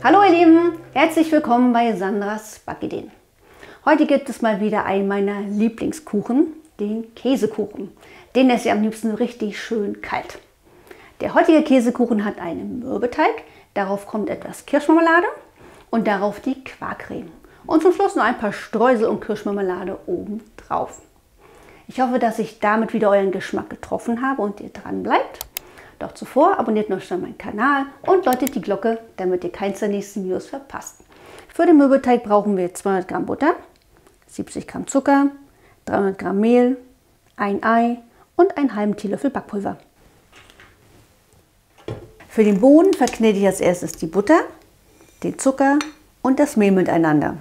Hallo ihr Lieben, herzlich willkommen bei Sandras Backideen. Heute gibt es mal wieder einen meiner Lieblingskuchen, den Käsekuchen. Den esse ich am liebsten richtig schön kalt. Der heutige Käsekuchen hat einen Mürbeteig, darauf kommt etwas Kirschmarmelade und darauf die Quarkcreme. Und zum Schluss noch ein paar Streusel und Kirschmarmelade oben drauf. Ich hoffe, dass ich damit wieder euren Geschmack getroffen habe und ihr dran bleibt. Doch zuvor abonniert noch schnell meinen Kanal und läutet die Glocke, damit ihr keins der nächsten Videos verpasst. Für den Mürbeteig brauchen wir 200 Gramm Butter, 70 Gramm Zucker, 300 Gramm Mehl, ein Ei und einen halben Teelöffel Backpulver. Für den Boden verknete ich als erstes die Butter, den Zucker und das Mehl miteinander.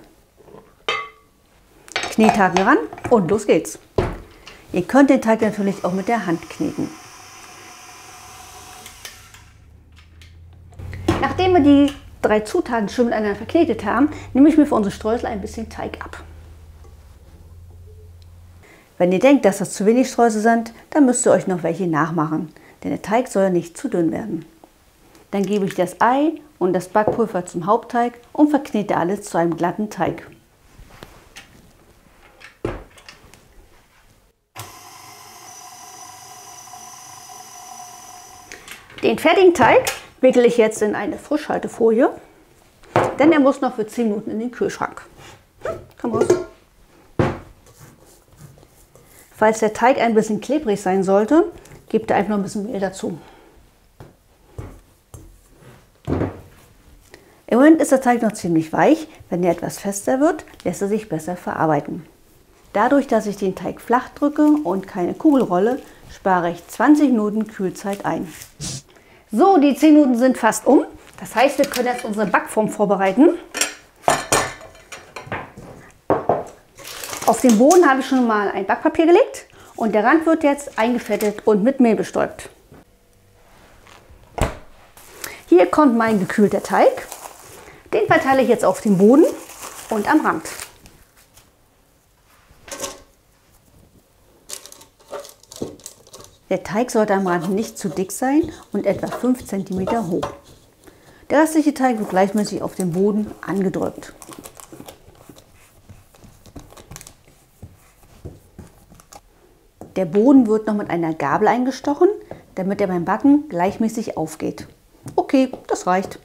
Knethaken ran und los geht's. Ihr könnt den Teig natürlich auch mit der Hand kneten. Nachdem wir die 3 Zutaten schön miteinander verknetet haben, nehme ich mir für unsere Streusel ein bisschen Teig ab. Wenn ihr denkt, dass das zu wenig Streusel sind, dann müsst ihr euch noch welche nachmachen, denn der Teig soll ja nicht zu dünn werden. Dann gebe ich das Ei und das Backpulver zum Hauptteig und verknete alles zu einem glatten Teig. Den fertigen Teig wickele ich jetzt in eine Frischhaltefolie, denn er muss noch für 10 Minuten in den Kühlschrank. Komm raus. Falls der Teig ein bisschen klebrig sein sollte, gebt ihr einfach noch ein bisschen Mehl dazu. Im Moment ist der Teig noch ziemlich weich. Wenn er etwas fester wird, lässt er sich besser verarbeiten. Dadurch, dass ich den Teig flach drücke und keine Kugel rolle, spare ich 20 Minuten Kühlzeit ein. So, die 10 Minuten sind fast um. Das heißt, wir können jetzt unsere Backform vorbereiten. Auf den Boden habe ich schon mal ein Backpapier gelegt und der Rand wird jetzt eingefettet und mit Mehl bestäubt. Hier kommt mein gekühlter Teig. Den verteile ich jetzt auf den Boden und am Rand. Der Teig sollte am Rand nicht zu dick sein und etwa 5 cm hoch. Der restliche Teig wird gleichmäßig auf den Boden angedrückt. Der Boden wird noch mit einer Gabel eingestochen, damit er beim Backen gleichmäßig aufgeht. Okay, das reicht.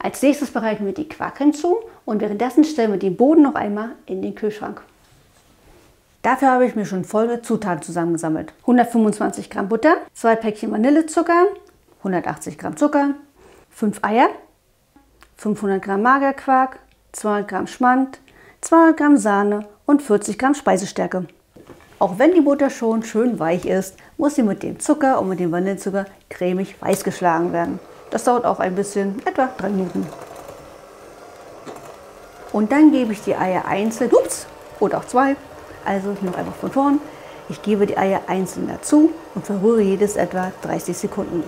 Als nächstes bereiten wir die Quarkcreme zu und währenddessen stellen wir den Boden noch einmal in den Kühlschrank. Dafür habe ich mir schon folgende Zutaten zusammengesammelt. 125 Gramm Butter, 2 Päckchen Vanillezucker, 180 Gramm Zucker, 5 Eier, 500 Gramm Magerquark, 200 Gramm Schmand, 200 Gramm Sahne und 40 Gramm Speisestärke. Auch wenn die Butter schon schön weich ist, muss sie mit dem Zucker und mit dem Vanillezucker cremig weiß geschlagen werden. Das dauert auch ein bisschen, etwa 3 Minuten. Und dann gebe ich die Eier einzeln, oder auch 2, also noch einmal von vorn. Ich gebe die Eier einzeln dazu und verrühre jedes etwa 30 Sekunden.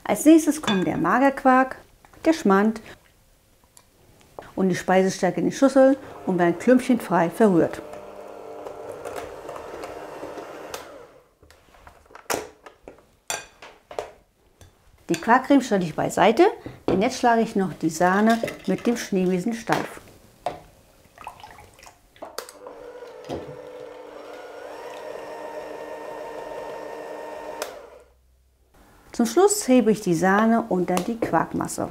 Als nächstes kommen der Magerquark, der Schmand und die Speisestärke in die Schüssel und werden klümpchenfrei verrührt. Die Quarkcreme stelle ich beiseite, denn jetzt schlage ich noch die Sahne mit dem Schneebesen steif. Zum Schluss hebe ich die Sahne unter die Quarkmasse.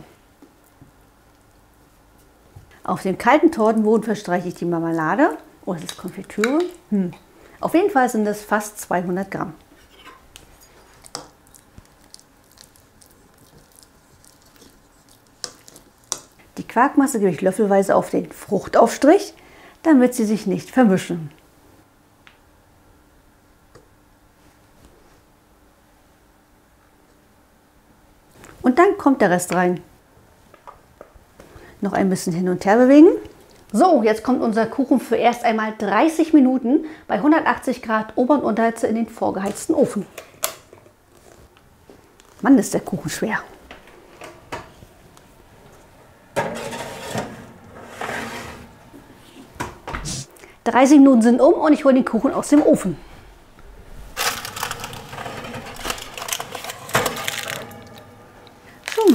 Auf dem kalten Tortenboden verstreiche ich die Marmelade. Oh, das ist Konfitüre. Auf jeden Fall sind das fast 200 Gramm. Die Quarkmasse gebe ich löffelweise auf den Fruchtaufstrich, damit sie sich nicht vermischen. Und dann kommt der Rest rein. Noch ein bisschen hin und her bewegen. So, jetzt kommt unser Kuchen für erst einmal 30 Minuten bei 180 Grad Ober- und Unterhitze in den vorgeheizten Ofen. Mann, ist der Kuchen schwer. Die 30 Minuten sind um und ich hole den Kuchen aus dem Ofen.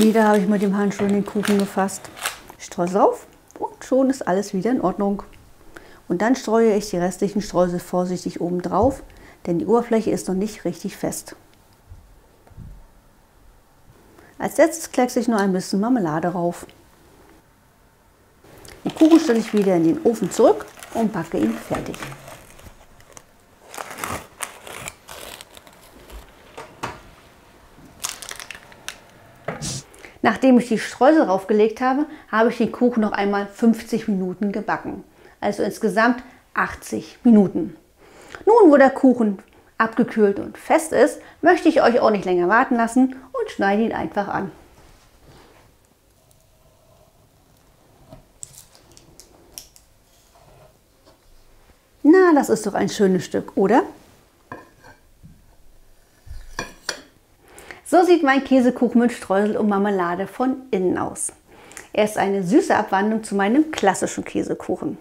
wieder habe ich mit dem Handschuh in den Kuchen gefasst. Streusel drauf und schon ist alles wieder in Ordnung. Und dann streue ich die restlichen Streusel vorsichtig oben drauf, denn die Oberfläche ist noch nicht richtig fest. Als letztes kleckse ich noch ein bisschen Marmelade drauf. Den Kuchen stelle ich wieder in den Ofen zurück und backe ihn fertig. Nachdem ich die Streusel draufgelegt habe, habe ich den Kuchen noch einmal 50 Minuten gebacken. Also insgesamt 80 Minuten. Nun, wo der Kuchen abgekühlt und fest ist, möchte ich euch auch nicht länger warten lassen und schneide ihn einfach an. Na, das ist doch ein schönes Stück, oder? So sieht mein Käsekuchen mit Streusel und Marmelade von innen aus. Er ist eine süße Abwandlung zu meinem klassischen Käsekuchen.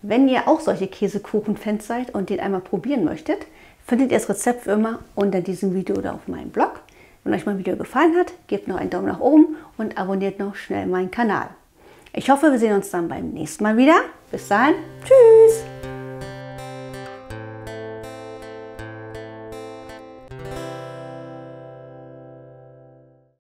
Wenn ihr auch solche Käsekuchen-Fans seid und den einmal probieren möchtet, findet ihr das Rezept wie immer unter diesem Video oder auf meinem Blog. Wenn euch mein Video gefallen hat, gebt noch einen Daumen nach oben und abonniert noch schnell meinen Kanal. Ich hoffe, wir sehen uns dann beim nächsten Mal wieder. Bis dahin, tschüss!